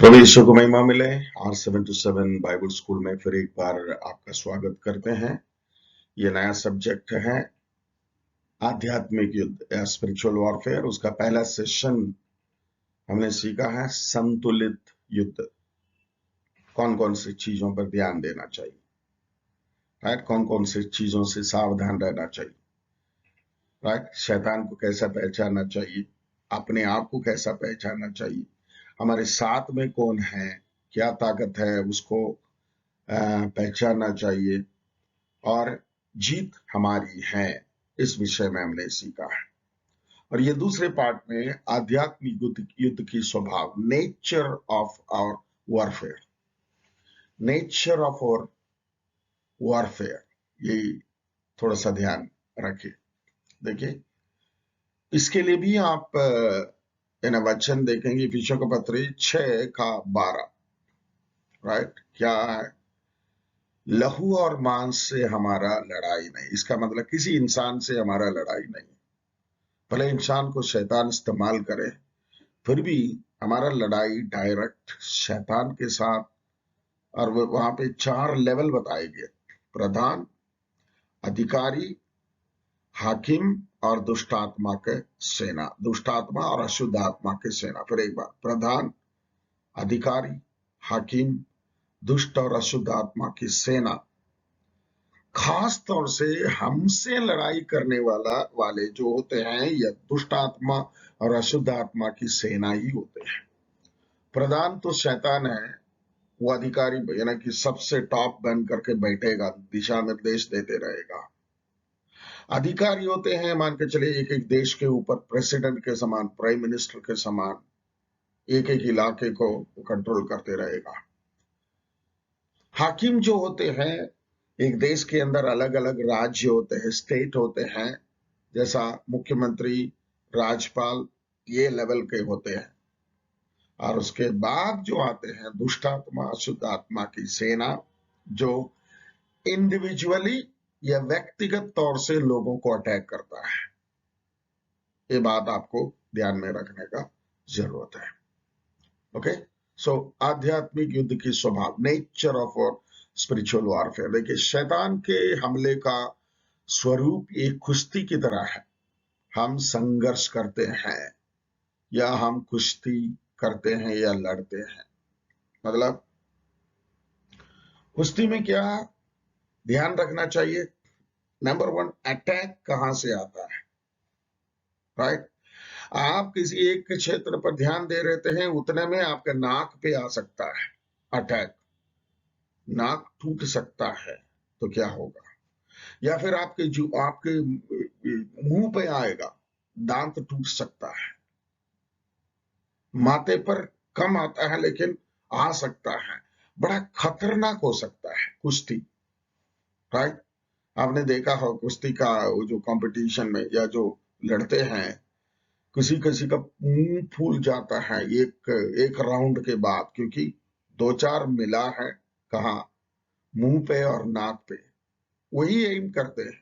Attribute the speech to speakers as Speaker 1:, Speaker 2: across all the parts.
Speaker 1: प्रभु यीशु को महिमा मिले। R727 बाइबल स्कूल में फिर एक बार आपका स्वागत करते हैं। ये नया सब्जेक्ट है आध्यात्मिक युद्ध या स्पिरिचुअल वॉरफेयर। उसका पहला सेशन हमने सीखा है संतुलित युद्ध। कौन कौन सी चीजों पर ध्यान देना चाहिए, राइट? कौन कौन सी चीजों से सावधान रहना चाहिए, राइट? शैतान को कैसा पहचानना चाहिए, अपने आप को कैसा पहचानना चाहिए, हमारे साथ में कौन है, क्या ताकत है, उसको पहचानना चाहिए और जीत हमारी है। इस विषय में हमने सीखा है। और ये दूसरे पार्ट में आध्यात्मिक युद्ध की स्वभाव, nature of our warfare, nature of our warfare, ये थोड़ा सा ध्यान रखिए। देखिए, इसके लिए भी आप वचन देखेंगे इफिसियों का पत्री 6:12, राइट? क्या है? लहू और मांस से हमारा लड़ाई नहीं। इसका मतलब किसी इंसान से हमारा लड़ाई नहीं। भले इंसान को शैतान इस्तेमाल करे, फिर भी हमारा लड़ाई डायरेक्ट शैतान के साथ। और वहां पे 4 लेवल बताए गए: प्रधान, अधिकारी, हाकिम और दुष्टात्मा के सेना, दुष्टात्मा और अशुद्ध आत्मा के सेना। फिर एक बार, प्रधान, अधिकारी, हाकिम, दुष्ट और अशुद्ध आत्मा की सेना। खास तौर से हमसे लड़ाई करने वाले जो होते हैं, यह दुष्ट आत्मा और अशुद्ध आत्मा की सेना ही होते हैं। प्रधान तो शैतान है, वो अधिकारी यानी कि सबसे टॉप बन करके बैठेगा, दिशा निर्देश देते रहेगा। अधिकारी होते हैं, मान के चले एक एक देश के ऊपर प्रेसिडेंट के समान, प्राइम मिनिस्टर के समान, एक एक इलाके को कंट्रोल करते रहेगा। हाकिम जो होते हैं, एक देश के अंदर अलग अलग राज्य होते हैं, स्टेट होते हैं, जैसा मुख्यमंत्री, राज्यपाल, ये लेवल के होते हैं। और उसके बाद जो आते हैं दुष्ट आत्मा, अशुद्ध आत्मा की सेना, जो इंडिविजुअली या व्यक्तिगत तौर से लोगों को अटैक करता है। ये बात आपको ध्यान में रखने का जरूरत है। ओके, सो आध्यात्मिक युद्ध की स्वभाव, नेचर ऑफ स्पिरिचुअल वॉरफेयर। देखिए, शैतान के हमले का स्वरूप एक कुश्ती की तरह है। हम संघर्ष करते हैं या हम कुश्ती करते हैं या लड़ते हैं। मतलब कुश्ती में क्या ध्यान रखना चाहिए? नंबर 1, अटैक कहां से आता है, राइट? आप किसी एक क्षेत्र पर ध्यान दे रहे हैं, उतने में आपके नाक पे आ सकता है अटैक, नाक टूट सकता है, तो क्या होगा? या फिर आपके मुंह पे आएगा, दांत टूट सकता है। माथे पर कम आता है लेकिन आ सकता है, बड़ा खतरनाक हो सकता है कुश्ती, राइट? आपने देखा हो कुश्ती का वो जो कंपटीशन में या जो लड़ते हैं, किसी किसी का मुंह फूल जाता है एक एक राउंड के बाद, क्योंकि 2-4 मिला है, कहा मुंह पे और नाक पे, वही एम करते हैं।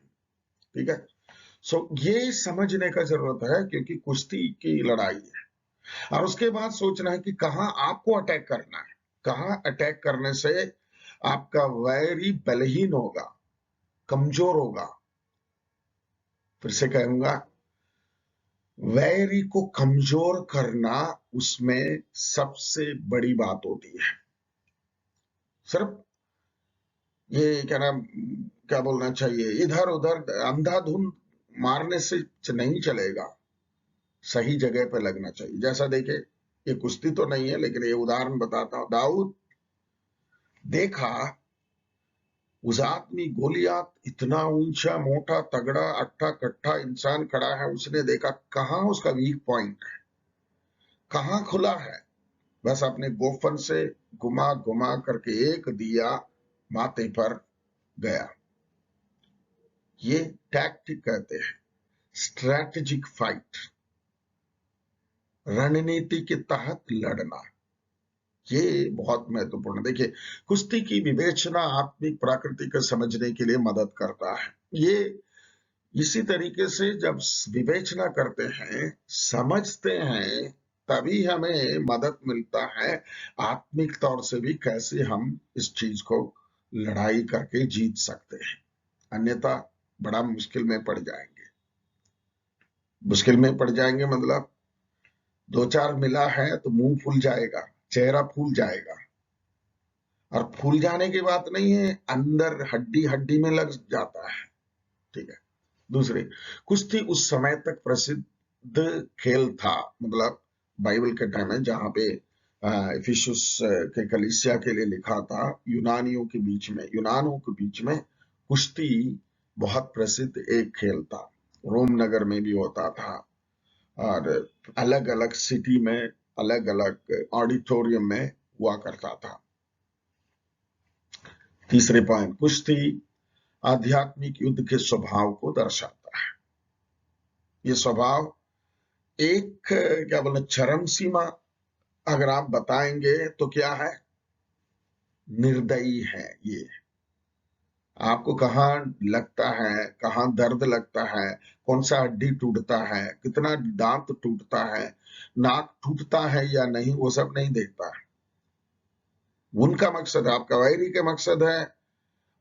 Speaker 1: ठीक है, सो ये समझने का जरूरत है, क्योंकि कुश्ती की लड़ाई है। और उसके बाद सोचना है कि कहां आपको अटैक करना है, कहां अटैक करने से आपका वैरी बलहीन होगा, कमजोर होगा। फिर से कहूंगा, वैरी को कमजोर करना उसमें सबसे बड़ी बात होती है। सिर्फ ये क्या बोलना चाहिए, इधर उधर अंधाधुंध मारने से नहीं चलेगा, सही जगह पे लगना चाहिए। जैसा देखे, ये कुश्ती तो नहीं है लेकिन ये उदाहरण बताता हूं। दाऊद देखा, उस आदमी गोलियात इतना ऊंचा, मोटा, तगड़ा, अट्ठा कट्ठा इंसान खड़ा है, उसने देखा कहां उसका वीक पॉइंट है, कहां खुला है। बस अपने गोफन से घुमा घुमा करके एक दिया, माथे पर गया। ये टैक्टिक कहते हैं, स्ट्रैटेजिक फाइट, रणनीति के तहत लड़ना। ये बहुत महत्वपूर्ण। देखिए, कुश्ती की विवेचना आत्मिक प्रकृति को समझने के लिए मदद करता है। ये इसी तरीके से जब विवेचना करते हैं, समझते हैं, तभी हमें मदद मिलता है आत्मिक तौर से भी कैसे हम इस चीज को लड़ाई करके जीत सकते हैं। अन्यथा बड़ा मुश्किल में पड़ जाएंगे। मुश्किल में पड़ जाएंगे मतलब दो चार मिला है तो मुंह फूल जाएगा, चेहरा फूल जाएगा। और फूल जाने की बात नहीं है, अंदर हड्डी हड्डी में लग जाता है। ठीक है। दूसरे, कुश्ती उस समय तक प्रसिद्ध खेल था, मतलब बाइबल के टाइम में जहां पे इफिसुस के कलीसिया के लिए लिखा था, यूनानियों के बीच में कुश्ती बहुत प्रसिद्ध एक खेल था। रोम नगर में भी होता था और अलग अलग सिटी में अलग अलग ऑडिटोरियम में हुआ करता था। तीसरे पॉइंट, कुश्ती आध्यात्मिक युद्ध के स्वभाव को दर्शाता है। ये स्वभाव एक क्या बोले चरम सीमा अगर आप बताएंगे तो क्या है, निर्दयी है। ये आपको कहाँ लगता है, कहाँ दर्द लगता है, कौन सा हड्डी टूटता है, कितना दांत टूटता है, नाक टूटता है या नहीं, वो सब नहीं देखता है। उनका मकसद, आपका वैरी का मकसद है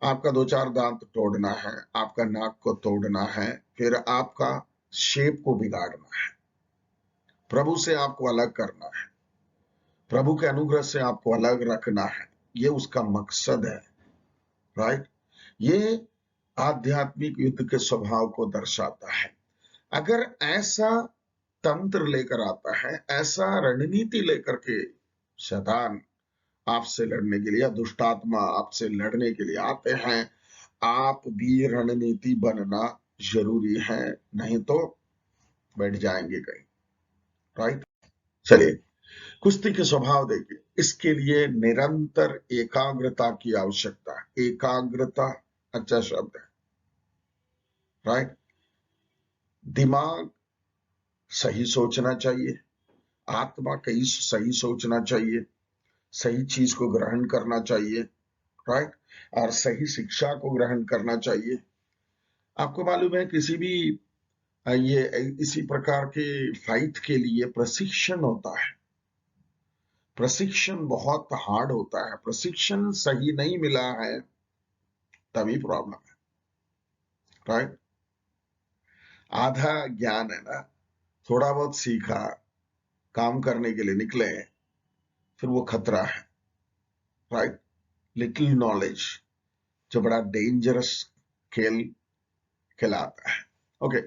Speaker 1: आपका दो चार दांत तोड़ना है, आपका नाक को तोड़ना है, फिर आपका शेप को बिगाड़ना है, प्रभु से आपको अलग करना है, प्रभु के अनुग्रह से आपको अलग रखना है। ये उसका मकसद है। राइट। ये आध्यात्मिक युद्ध के स्वभाव को दर्शाता है। अगर ऐसा तंत्र लेकर आता है, ऐसा रणनीति लेकर के शैतान आपसे लड़ने के लिए या दुष्ट आत्मा आपसे लड़ने के लिए आते हैं, आप भी रणनीति बनना जरूरी है, नहीं तो बैठ जाएंगे कहीं। राइट। चलिए, कुश्ती के स्वभाव देखिए। इसके लिए निरंतर एकाग्रता की आवश्यकता है। एकाग्रता अच्छा शब्द है। राइट। दिमाग सही सोचना चाहिए, आत्मा कहीं सही सोचना चाहिए, सही चीज को ग्रहण करना चाहिए। राइट। और सही शिक्षा को ग्रहण करना चाहिए। आपको मालूम है किसी भी ये इसी प्रकार के फाइट के लिए प्रशिक्षण होता है। प्रशिक्षण बहुत हार्ड होता है। प्रशिक्षण सही नहीं मिला है तभी प्रॉब्लम है। राइट। आधा ज्ञान है ना, थोड़ा बहुत सीखा, काम करने के लिए निकले, फिर वो खतरा है। राइट। लिटिल नॉलेज जो बड़ा डेंजरस खेल खिलाता है। ओके।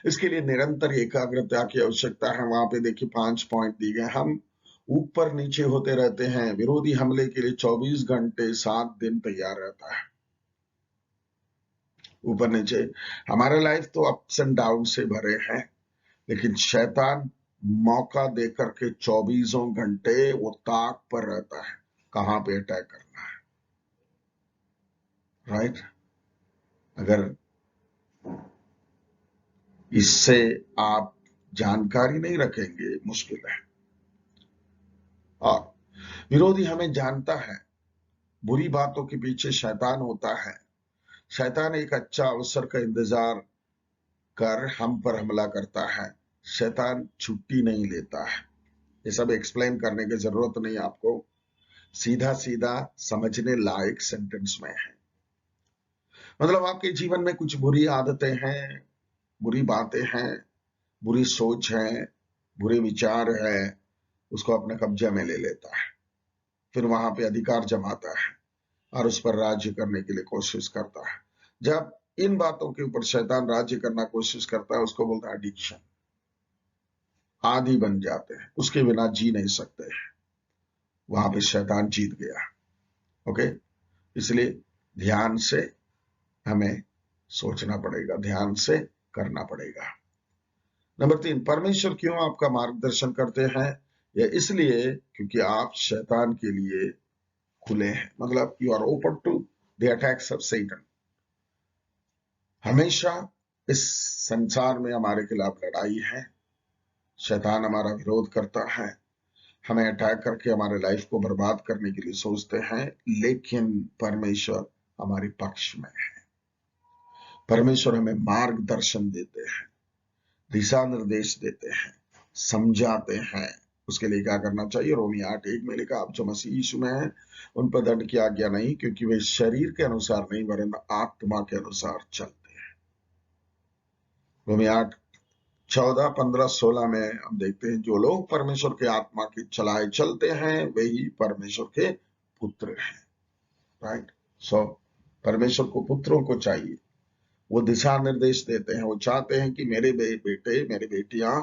Speaker 1: इसके लिए निरंतर एकाग्रता की आवश्यकता है। वहां पे देखिए 5 पॉइंट दिए गए। हम ऊपर नीचे होते रहते हैं। विरोधी हमले के लिए 24 घंटे 7 दिन तैयार रहता है। ऊपर नीचे, हमारा लाइफ तो अप्स एंड डाउन से भरे हैं, लेकिन शैतान मौका देकर के 24 घंटे वो ताक पर रहता है कहां पे अटैक करना है। राइट। अगर इससे आप जानकारी नहीं रखेंगे, मुश्किल है। और विरोधी हमें जानता है। बुरी बातों के पीछे शैतान होता है। शैतान एक अच्छा अवसर का इंतजार कर हम पर हमला करता है। शैतान छुट्टी नहीं लेता है। ये सब एक्सप्लेन करने की जरूरत नहीं आपको, सीधा सीधा समझने लायक सेंटेंस में है। मतलब आपके जीवन में कुछ बुरी आदतें हैं, बुरी बातें हैं, बुरी सोच है, बुरे विचार है, उसको अपने कब्जे में ले लेता है। फिर वहां पे अधिकार जमाता है और उस पर राज्य करने के लिए कोशिश करता है। जब इन बातों के ऊपर शैतान राज्य करना कोशिश करता है, उसको बोलता है एडिक्शन। आदी बन जाते हैं, उसके बिना जी नहीं सकते हैं। वहां पे शैतान जीत गया। ओके। इसलिए ध्यान से हमें सोचना पड़ेगा, ध्यान से करना पड़ेगा। नंबर 3, परमेश्वर क्यों आपका मार्गदर्शन करते हैं? यह इसलिए क्योंकि आप शैतान के लिए खुले हैं। मतलब you are open to the attacks of Satan. हमेशा इस संसार में हमारे खिलाफ लड़ाई है। शैतान हमारा विरोध करता है, हमें अटैक करके हमारे लाइफ को बर्बाद करने के लिए सोचते हैं, लेकिन परमेश्वर हमारे पक्ष में है। परमेश्वर हमें मार्गदर्शन देते हैं, दिशा निर्देश देते हैं, समझाते हैं, उसके लिए क्या करना चाहिए? रोमी 8:1 में लिखा, आप जो मसीह यीशु में हैं उन पर दंड की आज्ञा नहीं, क्योंकि वे शरीर के अनुसार नहीं वरन आत्मा के अनुसार चलते हैं। रोमी 8:14, 15, 16 में हम देखते हैं, जो लोग परमेश्वर के आत्मा की चलाए चलते हैं वही परमेश्वर के पुत्र हैं। राइट? सो परमेश्वर को पुत्रों को चाहिए, वो दिशा निर्देश देते हैं, वो चाहते हैं कि मेरे बेटे मेरी बेटियां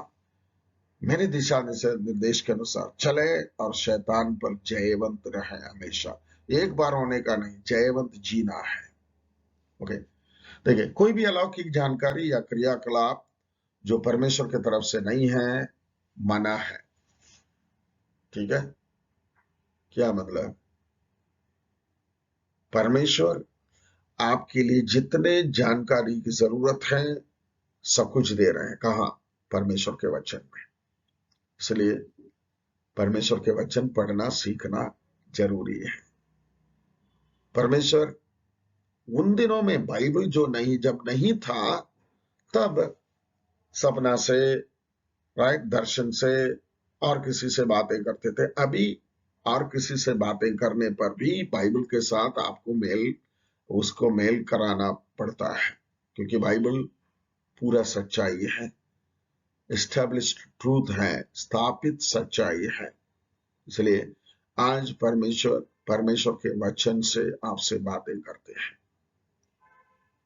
Speaker 1: मेरे दिशा निर्देश के अनुसार चले और शैतान पर जयवंत रहे हमेशा। एक बार होने का नहीं, जयवंत जीना है। ओके, देखिए, कोई भी अलौकिक जानकारी या क्रियाकलाप जो परमेश्वर की तरफ से नहीं है, मना है। ठीक है? क्या मतलब? परमेश्वर आपके लिए जितने जानकारी की जरूरत है सब कुछ दे रहे हैं। कहाँ? परमेश्वर के वचन में। इसलिए परमेश्वर के वचन पढ़ना सीखना जरूरी है। परमेश्वर उन दिनों में बाइबल जो नहीं, जब नहीं था, तब सपना से, राइट, दर्शन से और किसी से बातें करते थे। अभी और किसी से बातें करने पर भी बाइबल के साथ आपको उसको मेल कराना पड़ता है, क्योंकि बाइबल पूरा सच्चाई है, एस्टेब्लिश्ड ट्रूथ है, स्थापित सच्चाई है। इसलिए आज परमेश्वर के वचन से आपसे बातें करते हैं।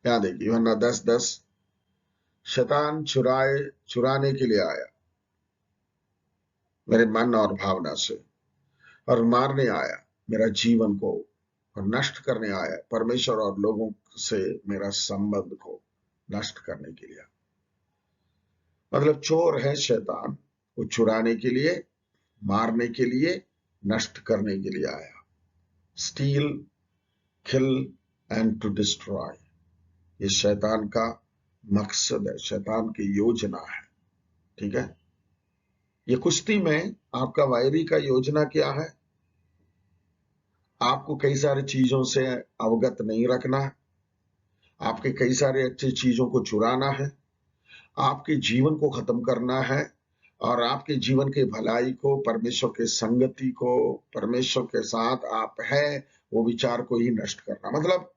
Speaker 1: क्या देखिए, यूहन्ना 10:10, शैतान चुराने के लिए आया मेरे मन और भावना से, और मारने आया मेरा जीवन को, और नष्ट करने आया परमेश्वर और लोगों से मेरा संबंध को नष्ट करने के लिए। मतलब चोर है शैतान, वो चुराने के लिए, मारने के लिए, नष्ट करने के लिए आया। Steal, kill and to destroy, ये शैतान का मकसद है, शैतान की योजना है। ठीक है? ये कुश्ती में आपका वायरी का योजना क्या है? आपको कई सारी चीजों से अवगत नहीं रखना है, आपके कई सारे अच्छी चीजों को चुराना है, आपके जीवन को खत्म करना है, और आपके जीवन के भलाई को, परमेश्वर के संगति को, परमेश्वर के साथ आप है वो विचार को ही नष्ट करना। मतलब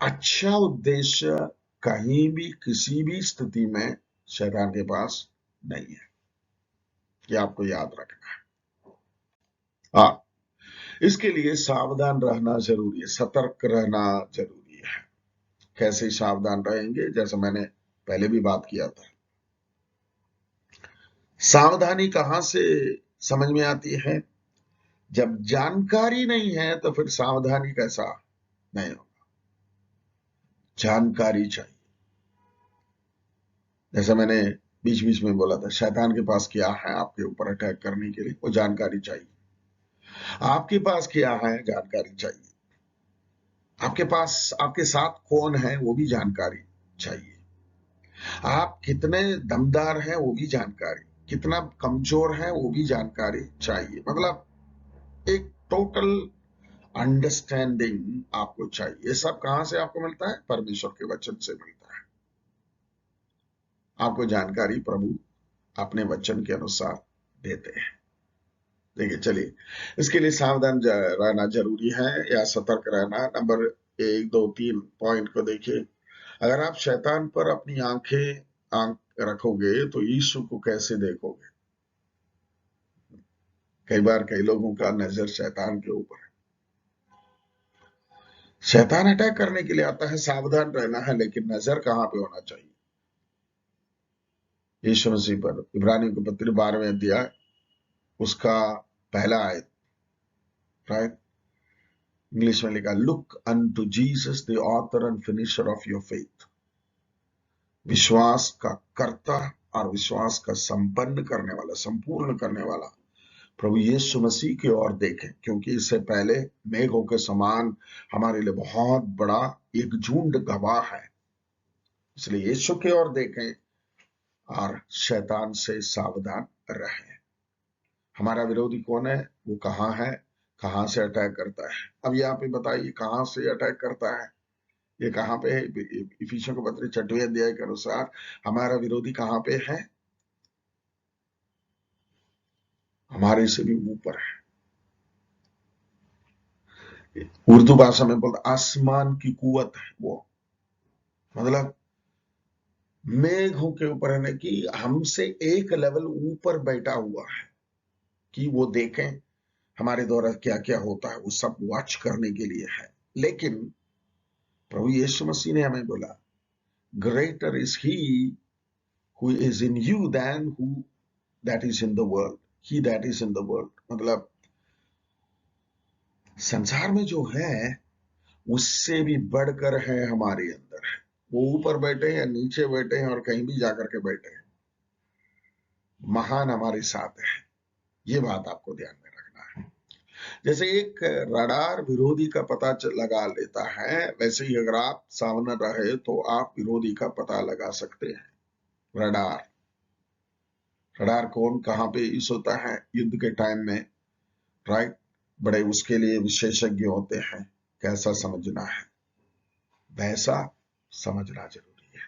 Speaker 1: अच्छा उद्देश्य कहीं भी किसी भी स्थिति में शैतान के पास नहीं है, ये आपको याद रखना है। हाँ, इसके लिए सावधान रहना जरूरी है, सतर्क रहना जरूरी है। कैसे सावधान रहेंगे? जैसे मैंने पहले भी बात किया था, सावधानी कहां से समझ में आती है? जब जानकारी नहीं है तो फिर सावधानी कैसा नहीं होगा? जानकारी चाहिए। जैसे मैंने बीच बीच में बोला था, शैतान के पास क्या है आपके ऊपर अटैक करने के लिए? वो जानकारी चाहिए। आपके पास क्या है? जानकारी चाहिए। आपके पास आपके साथ कौन है? वो भी जानकारी चाहिए। आप कितने दमदार हैं? वो भी जानकारी। कितना कमजोर है? वो भी जानकारी चाहिए। मतलब एक टोटल अंडरस्टैंडिंग आपको चाहिए। ये सब कहां से आपको मिलता है? परमेश्वर के वचन से मिलता है। आपको जानकारी प्रभु अपने वचन के अनुसार देते हैं। देखिए, चलिए, इसके लिए सावधान रहना जरूरी है या सतर्क रहना। नंबर 1, 2, 3 पॉइंट को देखिए। अगर आप शैतान पर अपनी आंख रखोगे तो यीशु को कैसे देखोगे? कई बार कई लोगों का नजर शैतान के ऊपर है। शैतान अटैक करने के लिए आता है, सावधान रहना है, लेकिन नजर कहां पे होना चाहिए? यीशु मसीह पर। इब्रानियों के पत्र 12वें अध्याय उसका पहला आयत, राइट, इंग्लिश में लिखा, look unto Jesus the author and finisher of your faith. विश्वास का कर्ता और विश्वास का संपन्न करने वाला, संपूर्ण करने वाला प्रभु यीशु मसीह की ओर देखें, क्योंकि इससे पहले मेघों के समान हमारे लिए बहुत बड़ा एक झुंड गवाह है। इसलिए यीशु की ओर देखें और शैतान से सावधान रहें। हमारा विरोधी कौन है? वो कहाँ है? कहां से अटैक करता है? अब यहाँ पे बताइए, कहां से अटैक करता है? ये कहां पे है? इफिसियों के पत्र 6वें अध्याय के अनुसार हमारा विरोधी कहां पे है? हमारे से भी ऊपर है। उर्दू भाषा में बोलते आसमान की कुवत है वो, मतलब मेघों के ऊपर है ना, कि हमसे एक लेवल ऊपर बैठा हुआ है कि वो देखें हमारे द्वारा क्या क्या होता है, वो सब वॉच करने के लिए है। लेकिन प्रभु यीशु मसीह ने हमें बोला, greater is he who is in you than who that is in the world, he that is in the world. मतलब संसार में जो है उससे भी बढ़कर है हमारे अंदर है। वो ऊपर बैठे हैं या नीचे बैठे हैं और कहीं भी जाकर के बैठे हैं, महान हमारे साथ है। ये बात आपको ध्यान में रखना है। जैसे एक रडार विरोधी का पता लगा लेता है, वैसे ही अगर आप सावधान रहे तो आप विरोधी का पता लगा सकते हैं। रडार रडार कौन कहां पे यूज होता है? युद्ध के टाइम में, राइट। बड़े उसके लिए विशेषज्ञ होते हैं। कैसा समझना है वैसा समझना जरूरी है।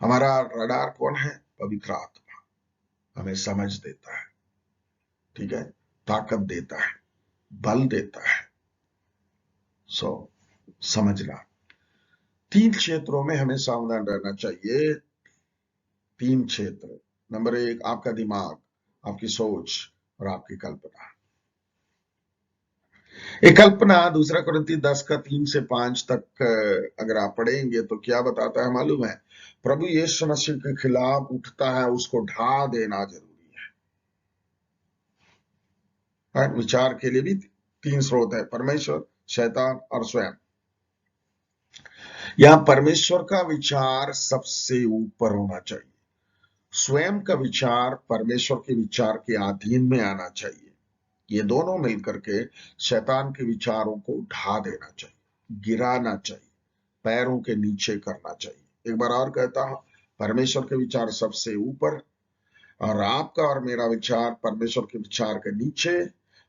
Speaker 1: हमारा रडार कौन है? पवित्र आत्मा हमें समझ देता है, ठीक है, ताकत देता है, बल देता है। सो समझना, 3 क्षेत्रों में हमें सावधान रहना चाहिए। 3 क्षेत्र। नंबर 1 आपका दिमाग, आपकी सोच और आपकी कल्पना। एक कल्पना, दूसरा कुरिन्थी 10 का 3 से 5 तक अगर आप पढ़ेंगे तो क्या बताता है मालूम है? प्रभु यीशु मसीह के खिलाफ उठता है उसको ढा देना जरूरी है। विचार के लिए भी 3 स्रोत है, परमेश्वर, शैतान और स्वयं। यहां परमेश्वर का विचार सबसे ऊपर होना चाहिए, स्वयं का विचार परमेश्वर के विचार के अधीन में आना चाहिए। ये दोनों मिलकर के शैतान के विचारों को ढा देना चाहिए, गिराना चाहिए, पैरों के नीचे करना चाहिए। एक बार और कहता हूं, परमेश्वर के विचार सबसे ऊपर और आपका और मेरा विचार परमेश्वर के विचार के नीचे,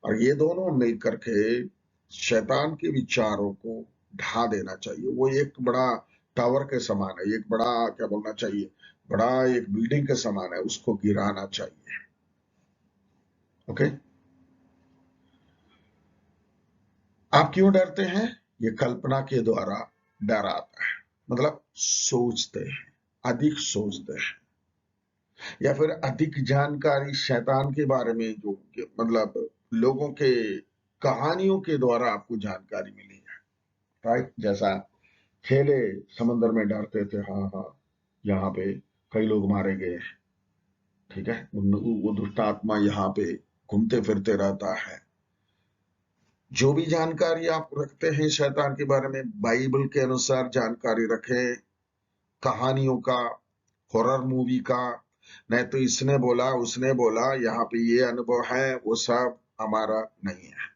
Speaker 1: और ये दोनों मिलकर के शैतान के विचारों को ढा देना चाहिए। वो एक बड़ा टावर के समान है, एक बड़ा क्या बोलना चाहिए, बड़ा एक बिल्डिंग के समान है, उसको गिराना चाहिए। ओके। आप क्यों डरते हैं? ये कल्पना के द्वारा डर आता है, मतलब सोचते हैं, अधिक सोचते हैं, या फिर अधिक जानकारी शैतान के बारे में, जो मतलब लोगों के कहानियों के द्वारा आपको जानकारी मिली है, राइट। जैसा खेले समंदर में डरते थे, हाँ हाँ यहाँ पे कई लोग मारे गए, ठीक है, वो दुष्ट आत्मा यहाँ पे घूमते फिरते रहता है। जो भी जानकारी आप रखते हैं शैतान के बारे में, बाइबल के अनुसार जानकारी रखें, कहानियों का, हॉरर मूवी का, नहीं तो इसने बोला उसने बोला यहाँ पे ये अनुभव है, वो सब हमारा नहीं है,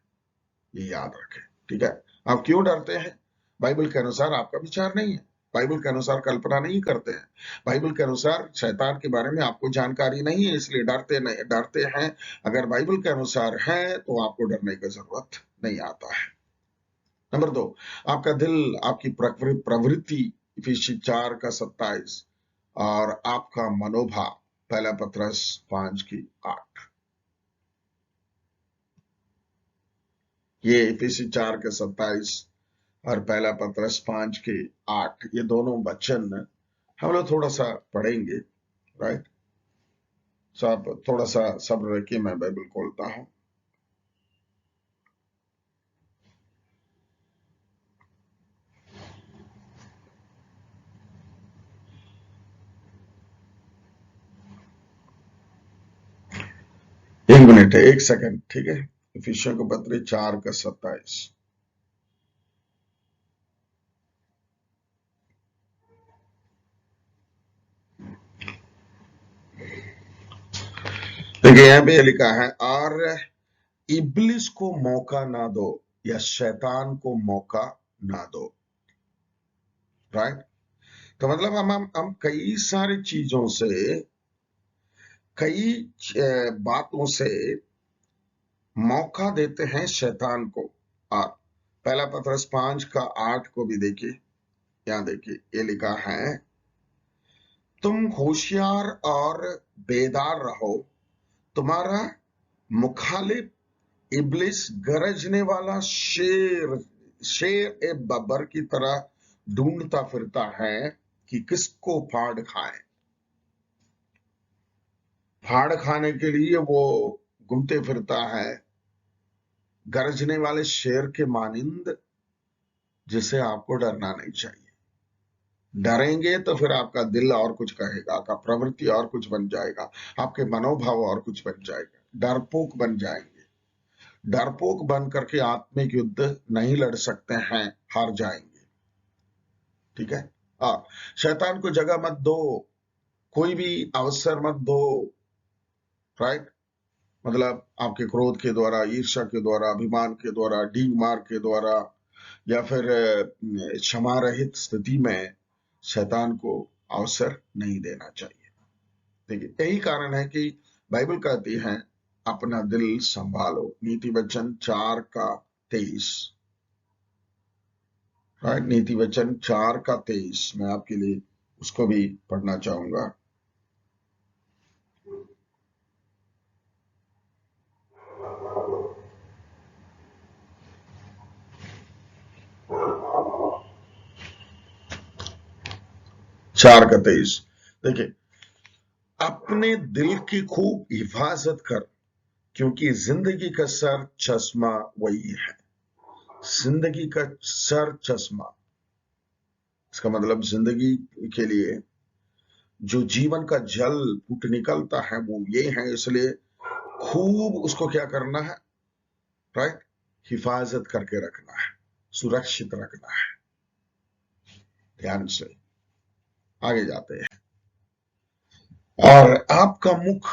Speaker 1: ये याद रखें, ठीक है। आप क्यों डरते हैं? बाइबल के अनुसार आपका विचार नहीं है, बाइबल के अनुसार कल्पना नहीं करते हैं, बाइबल के अनुसार शैतान के बारे में आपको जानकारी नहीं है, इसलिए डरते नहीं, डरते हैं। अगर बाइबल के अनुसार है तो आपको डरने की जरूरत नहीं आता है। नंबर 2, आपका दिल, आपकी प्रवृत्ति, इफिसी 4 का 27, और आपका मनोभाव, पहला पत्रस 5 की 8। ये इफिसी 4 के 27 और पहला पत्रस 5 के 8, ये दोनों वचन हम लोग थोड़ा सा पढ़ेंगे, राइट। सो आप थोड़ा सा सब्र रखिए, मैं बाइबल खोलता हूं। एक मिनट, एक सेकंड, ठीक है। इफिसियों को पत्र 4 का 27। देखिए यहाँ पे लिखा है, और इब्लिस को मौका ना दो, या शैतान को मौका ना दो, राइट। तो मतलब हम कई सारी चीजों से, कई बातों से मौका देते हैं शैतान को। और पहला पत्रस 5 का 8 को भी देखिए, यहां देखिए, ये लिखा है, तुम होशियार और बेदार रहो, तुम्हारा मुखालिफ इब्लिस गरजने वाला शेर ए बब्बर की तरह ढूंढता फिरता है कि किसको फाड़ खाए। फाड़ खाने के लिए वो घूमते फिरता है गरजने वाले शेर के मानिंद, जिसे आपको डरना नहीं चाहिए। डरेंगे तो फिर आपका दिल और कुछ कहेगा, आपका प्रवृत्ति और कुछ बन जाएगा, आपके मनोभाव और कुछ बन जाएगा, डरपोक बन जाएंगे। डरपोक बन करके आत्मिक युद्ध नहीं लड़ सकते हैं, हार जाएंगे। ठीक है। शैतान को जगह मत दो, कोई भी अवसर मत दो। राइट, मतलब आपके क्रोध के द्वारा, ईर्ष्या के द्वारा, अभिमान के द्वारा, डींग मार के द्वारा, या फिर क्षमा रहित स्थिति में शैतान को अवसर नहीं देना चाहिए। देखिए, यही कारण है कि बाइबल कहती है अपना दिल संभालो। नीति वचन 4:23। राइट, नीति वचन 4:23 मैं आपके लिए उसको भी पढ़ना चाहूंगा। चार का 23। देखिए, अपने दिल की खूब हिफाजत कर, क्योंकि जिंदगी का सर चश्मा वही है। जिंदगी का सर चश्मा, इसका मतलब जिंदगी के लिए जो जीवन का जल फूट निकलता है वो ये है, इसलिए खूब उसको क्या करना है? राइट, हिफाजत करके रखना है, सुरक्षित रखना है। ध्यान से आगे जाते हैं। और आपका मुख,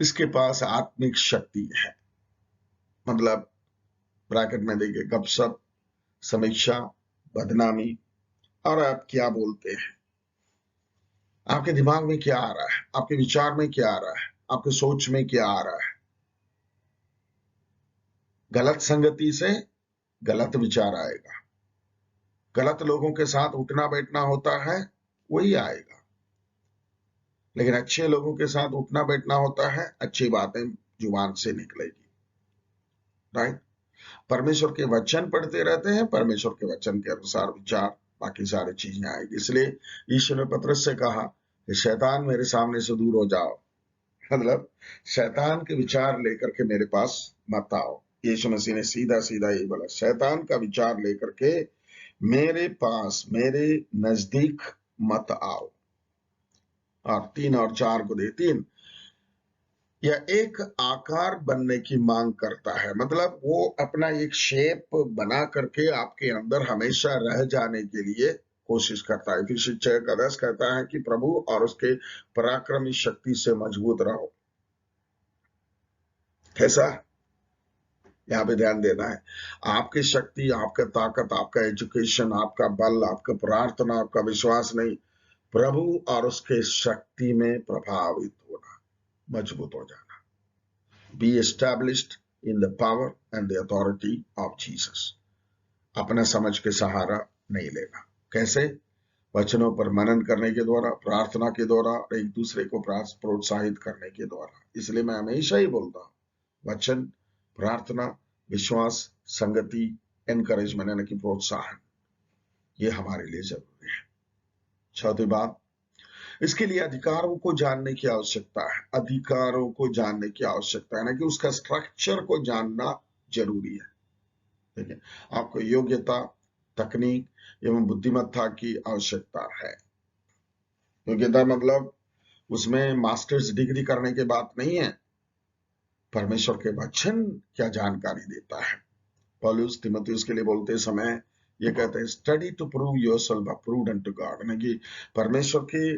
Speaker 1: इसके पास आत्मिक शक्ति है। मतलब ब्रैकेट में देखिए, गपशप, समीक्षा, बदनामी, और आप क्या बोलते हैं, आपके दिमाग में क्या आ रहा है, आपके विचार में क्या आ रहा है, आपके सोच में क्या आ रहा है। गलत संगति से गलत विचार आएगा, गलत लोगों के साथ उठना बैठना होता है, वही आएगा। लेकिन अच्छे लोगों के साथ उठना बैठना होता है, अच्छी बातें जुबान से निकलेगी। राइट, परमेश्वर के वचन पढ़ते रहते हैं, परमेश्वर के वचन के अनुसार विचार, बाकी सारी चीजें आएगी। इसलिए ईश्वर ने पतरस से कहा कि शैतान मेरे सामने से दूर हो जाओ। मतलब शैतान के विचार लेकर के मेरे पास मत आओ। यीशु मसीह ने सीधा सीधा यही बोला, शैतान का विचार लेकर के मेरे पास, मेरे नजदीक मत आओ। और 3 और 4 को दे। 3, यह एक आकार बनने की मांग करता है। मतलब वो अपना एक शेप बना करके आपके अंदर हमेशा रह जाने के लिए कोशिश करता है। फिर 6:10 कहता है कि प्रभु और उसके पराक्रमी शक्ति से मजबूत रहो। कैसा? यहाँ पे ध्यान देना है, आपकी शक्ति, आपका ताकत, आपका एजुकेशन, आपका बल, आपका प्रार्थना, आपका विश्वास नहीं, प्रभु और उसके शक्ति में प्रभावित होना, मजबूत हो जाना। B established in the power and the authority of Jesus. अपना समझ के सहारा नहीं लेना। कैसे? वचनों पर मनन करने के द्वारा, प्रार्थना के द्वारा, और एक दूसरे को प्रोत्साहित करने के द्वारा। इसलिए मैं हमेशा ही बोलता हूं, वचन, प्रार्थना, विश्वास, संगति, एनकरेजमेंट यानी कि प्रोत्साहन, ये हमारे लिए जरूरी है। चौथी बात, इसके लिए अधिकारों को जानने की आवश्यकता है। अधिकारों को जानने की आवश्यकता है, ना कि उसका स्ट्रक्चर को जानना जरूरी है। ठीक है, आपको योग्यता, तकनीक एवं बुद्धिमत्ता की आवश्यकता है। योग्यता मतलब उसमें मास्टर्स डिग्री करने की बात नहीं है। परमेश्वर के वचन क्या जानकारी देता है। पौलुस तीमुथियुस के लिए बोलते समय ये कहते हैं, study to prove yourself approved unto God, यानी कि परमेश्वर के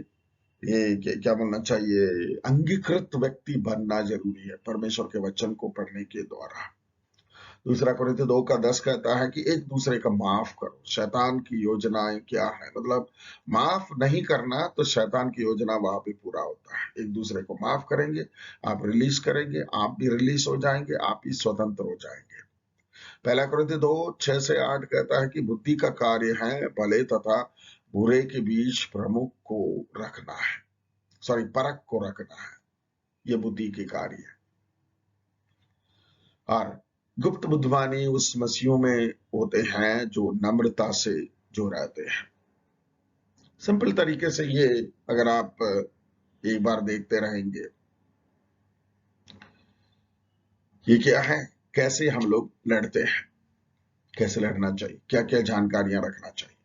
Speaker 1: ये क्या बोलना चाहिए, अंगीकृत व्यक्ति बनना जरूरी है परमेश्वर के वचन को पढ़ने के द्वारा। दूसरा कोरिन्थियों 2:10 कहता है कि एक दूसरे का माफ करो। शैतान की योजनाएं क्या है? मतलब माफ नहीं करना, तो शैतान की योजना वहां पे पूरा होता है। एक दूसरे को माफ करेंगे, आप रिलीज करेंगे, आप भी रिलीज हो जाएंगे, आप भी स्वतंत्र हो जाएंगे। पहला कोरिन्थियों 2:6-8 कहता है कि बुद्धि का कार्य है भले तथा बुरे के बीच प्रमुख को रखना है। परख को रखना है। ये बुद्धि के कार्य है। और गुप्त बुद्धिमानी उस मसीहों में होते हैं जो नम्रता से जो रहते हैं। सिंपल तरीके से ये अगर आप एक बार देखते रहेंगे, ये क्या है, कैसे हम लोग लड़ते हैं, कैसे लड़ना चाहिए, क्या क्या जानकारियां रखना चाहिए,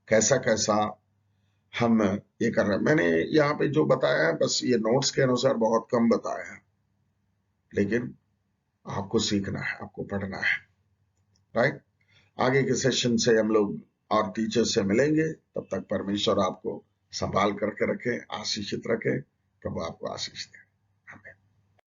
Speaker 1: कैसा कैसा हम ये कर रहे हैं। मैंने यहाँ पे जो बताया है बस ये नोट्स के अनुसार बहुत कम बताया है, लेकिन आपको सीखना है, आपको पढ़ना है, राइट। आगे के सेशन से हम लोग और टीचर से मिलेंगे। तब तक परमेश्वर आपको संभाल करके रखे, आशीषित रखे। प्रभु आपको आशीष दे।